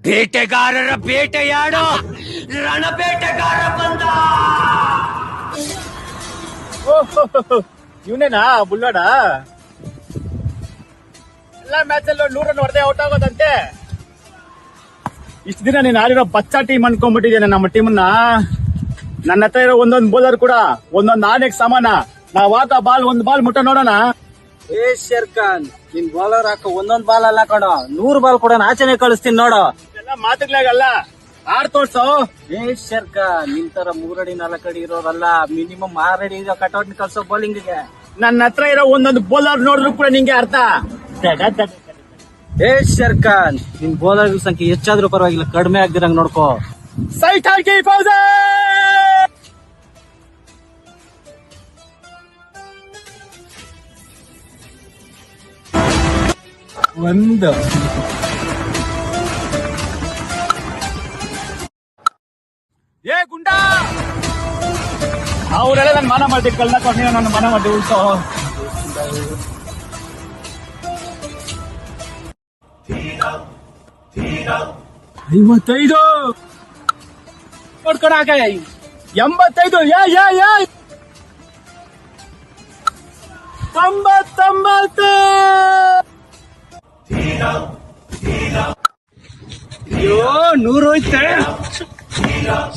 ಬೇಟೆಗಾರರ ಬೇಟೆಯಾಡೋ ರಣಬೇಟೆಗಾರ ಬಂದ. ಇವನೇನಾ ಬುಲ್ಲೋಡ? ಎಲ್ಲಾ ಮ್ಯಾಚ್ ಅಲ್ಲೂ 100 ರನ್ ಹೊಡೆದೇ ಔಟ್ ಆಗೋದಂತೆ. ಇಷ್ಟು ದಿನ ನೀನ್ ಆಡಿರೋ ಬಚ್ಚಾ ಟೀಮ್ ಅನ್ಕೊಂಡ್ಬಿಟ್ಟಿದ್ದೇನೆ ನಮ್ಮ ಟೀಮ್ನ. ನನ್ನ ಹತ್ರ ಇರೋ ಒಂದೊಂದು ಬೌಲರ್ ಕೂಡ ಒಂದೊಂದು ಆನೆಗೆ ಸಮಾನ. ನಾವ್ ಹಾಕ ಬಾಲ್ ಒಂದ್ ಬಾಲ್ ಮುಟ್ಟ ನೋಡೋಣ. ಶೇರ್ ಖಾನ್, ನಿನ್ ಬೌಲರ್ ಹಾಕೋ ಒಂದೊಂದ್ ಬಾಲ್ ಅಲ್ಲ ಕಣೋ, 100 ಬಾಲ್ ಕೂಡ ಆಚೆನೆ ಕಳಿಸ್ತೀನಿ ನೋಡು. ಎಲ್ಲ ಮಾತುಗಳಾಗಲ್ಲ, ಆಡ್ ತೋರ್ಸೋ. ಶೇರ್ ಖಾನ್, ನಿನ್ ತರ 3 ಅಡಿ 4 ಅಡಿ ಇರೋರಲ್ಲ, ಮಿನಿಮಮ್ 6 ಅಡಿ ಇರೋ ಕಟೌಟ್ ಕಳ್ಸೋ ಬೌಲಿಂಗ್ ಗೆ. ನನ್ನ ಹತ್ರ ಇರೋ ಒಂದೊಂದು ಬೌಲರ್ ನೋಡಿದ್ರು ಕೂಡ ನಿಂಗೆ ಅರ್ಥ. ಶೇರ್ ಖಾನ್, ನಿನ್ ಬೌಲರ್ ಸಂಖ್ಯೆ ಹೆಚ್ಚಾದ್ರೂ ಪರವಾಗಿಲ್ಲ, ಕಡಿಮೆ ಆಗ್ದಿರಂಗ್ ನೋಡ್ಕೋ. ಸೈಟ್ ಹಾಕಿ ಪೌಸೆ. ಒಂದು ಗುಂಡಾ ಅವರೆಲ್ಲ ನನ್ನ ಮನ ಮಾಡಿ ಕಳ್ಳ ಕೊಡ್ತೀನಿ, ನನ್ನ ಮನ ಮಾಡಿ ಉಳ್ಸೋ. 55 ನೋಡ್ಕೊಳ 85 99. ಅಯ್ಯೋ 100 ಹೋಯ್ತೆ.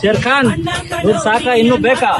ಶೇರ್ ಖಾನ್, 100 ಸಾಕ, ಇನ್ನೂ ಬೇಕಾ?